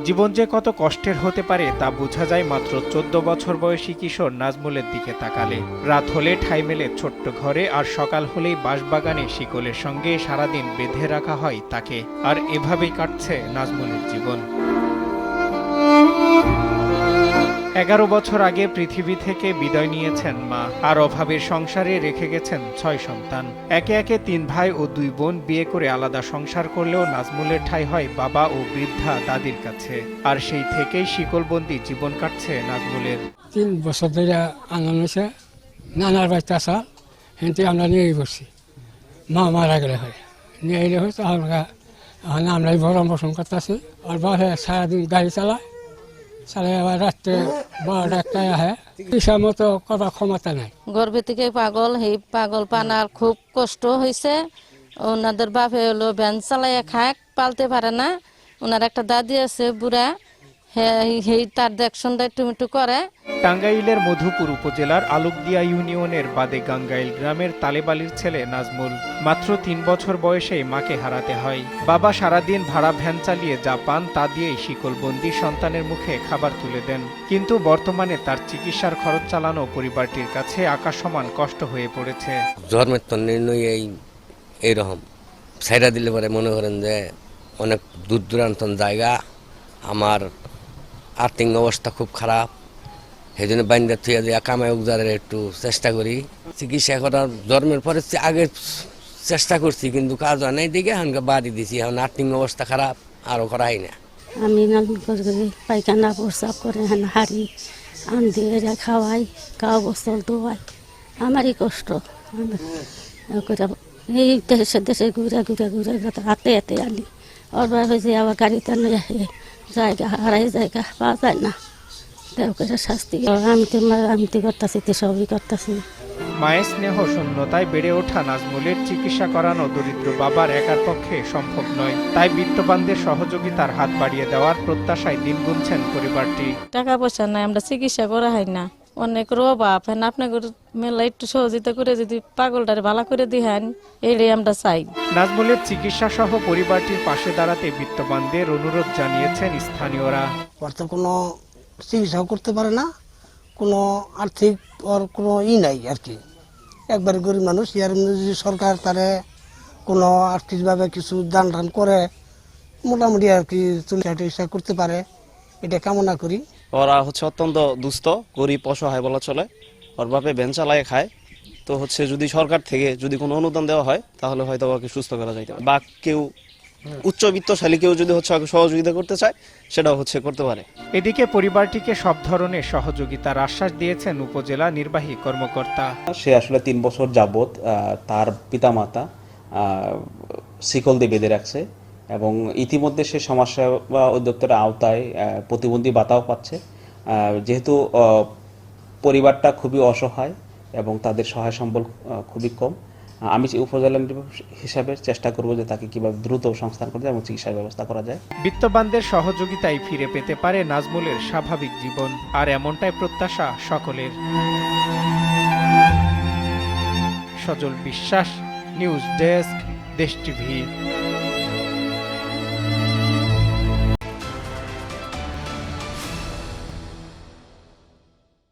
জীবন যে কত কষ্টের হতে পারে তা বোঝা যায় মাত্র ১৪ বছর বয়সী কিশোর নাজমুলের দিকে তাকালে। রাত হলে ঠাঁই মেলে ছোট্ট ঘরে, আর সকাল হলেই বাঁশবাগানে শিকলের সঙ্গে সারাদিন বেঁধে রাখা হয় তাকে। আর এভাবেই কাটছে নাজমুলের জীবন। ১১ বছর আগে পৃথিবী থেকে বিদায় নিয়েছেন মা, আর অভাবের সংসারে রেখে গেছেন ৬ সন্তান। একে একে ৩ ভাই ও ২ বোন বিয়ে করে আলাদা সংসার করলেও নাজমুলের ঠাঁই হয় বাবা ও বৃদ্ধা দাদির কাছে। আর সেই থেকেই শিকলবন্দি জীবন কাটছে নাজমুলের। ৩ বছর ধরে আনন্দ হয়েছে, নানার বাড়িতে আসা হেঁটে আমরা নিয়ে বসছি। মা মারা গেলে হয় নিয়ে এলে হয়তো আমরাই ভরণ পোষণ করতেছি। আর বাসে সারাদিন গাড়ি চালায়, আবার রাত্রে ১২টা ১টায় আহে। কিসার মতো করার ক্ষমতা নাই। গর্ভে থেকে পাগল, এই পাগল পানার খুব কষ্ট হয়েছে। ওনাদের বাপে হলো ভ্যান চালাইয়া খায়, পালতে পারে না। ওনার একটা দাদি আছে বুড়া, তার দেখশন একটু করে। টাঙ্গাইলের মধুপুর উপজেলার আলুকদিয়া ইউনিয়নের বাদে গাঙ্গাইল গ্রামের তালেবালির ছেলে নাজমুল। মাত্র ৩ বছর বয়সেই মাকে হারাতে হয়। বাবা সারাদিন ভাড়া ভ্যান চালিয়ে যা পান তা দিয়েই শিকলবন্দি সন্তানের মুখে খাবার তুলে দেন। কিন্তু বর্তমানে তার চিকিৎসার খরচ চালানো পরিবারটির কাছে আকাশ সমান কষ্ট হয়ে পড়েছে। জন্মের তো নির্ণয় এইরকম সাইডা দিলে পরে মনে করেন যে অনেক দূর দূরান্ত জায়গা, আমার আর্থিক অবস্থা খুব খারাপ। সেই জন্য বাইন্দা থুয়া দিয়ে কামাই উজারের একটু চেষ্টা করি। চিকিৎসা করার জন্মের পরে আগে চেষ্টা করছি, কিন্তু কাজ হয় নাই দিকে এখন বাড়ি দিছি। এখন আর্থিক অবস্থা খারাপ, আরও করা হয় না। আমি পায়খানা প্রস্রাব করে হাড়ি আন দিয়ে খাওয়াই, কাউ গোসল ধোয়াই। আমারই কষ্ট। এই দেশে দেশে ঘুরে ঘুরে ঘুরে হাতে হাতে আনি। অরবার হয়েছে আবার গাড়িতে নিয়ে জায়গা হারাই, জায়গা পাওয়া যায় না। শাস্তি আমি তো করতেছি, সবই করতেছি। মায়ের স্নেহ শূন্যতায় বেড়ে ওঠা নাজমুলের চিকিৎসা করানো দরিদ্র বাবার একার পক্ষে সম্ভব নয়। তাই বিত্তবানদের সহযোগিতার হাত বাড়িয়ে দেওয়ার প্রত্যাশায় দিন গুনছেন পরিবারটি। টাকা পয়সা নাই, আমরা চিকিৎসা করা হয় না। অনেক অভাব, আপনাকে মেলা একটু সহযোগিতা করে যদি পাগলটারে ভালো করে দিহেন, এটাই আমরা চাই। নাজমুলের চিকিৎসা সহ পরিবারটির পাশে দাঁড়াতে বিত্তবানদের অনুরোধ জানিয়েছেন স্থানীয়রা। কোনো চিকিৎসাও করতে পারে না, কোনো আর্থিক ওর কোনো নাই আর কি। একবারে গরিব মানুষ। ইয়ার যদি সরকার তারে কোনো আর্থিকভাবে কিছু দান টান করে মোটামুটি আর কি চিকিৎসা করতে পারে, এটা কামনা করি। ওরা অত্যন্ত দুস্থ, গরিব, অসহায় বলা চলে। ওর বাপে ভ্যান চালায় খায়। তো যদি সরকার থেকে যদি কোনো অনুদান দেওয়া হয় তাহলে হয়তো ওকে সুস্থ করা যাইতে পারে। বা কেউ উচ্চবিত্তশালী কেউ যদি ওকে সহযোগিতা করতে চায়, সেটাও করতে পারে। এদিকে পরিবারটিকে সব ধরনের সহযোগিতার আশ্বাস দিয়েছেন উপজেলা নির্বাহী কর্মকর্তা। সে আসলে 3 বছর যাবৎ তার পিতামাতা শিকল দিয়ে বেঁধে রাখছে, এবং ইতিমধ্যে সে সমাজসেবা অধিদপ্তরের আওতায় প্রতিবন্ধী ভাতাও পাচ্ছে। যেহেতু পরিবারটা খুবই অসহায় এবং তাদের সহায় সম্বল খুবই কম, আমি উপজেলা হিসাবে চেষ্টা করব যে তাকে কিভাবে দ্রুত সংস্থান করতে এবং চিকিৎসার ব্যবস্থা করা যায়। বিত্তবানদের সহযোগিতায় ফিরে পেতে পারে নাজমুলের স্বাভাবিক জীবন, আর এমনটাই প্রত্যাশা সকলের। সজল বিশ্বাস, নিউজ ডেস্ক, দেশ টিভি।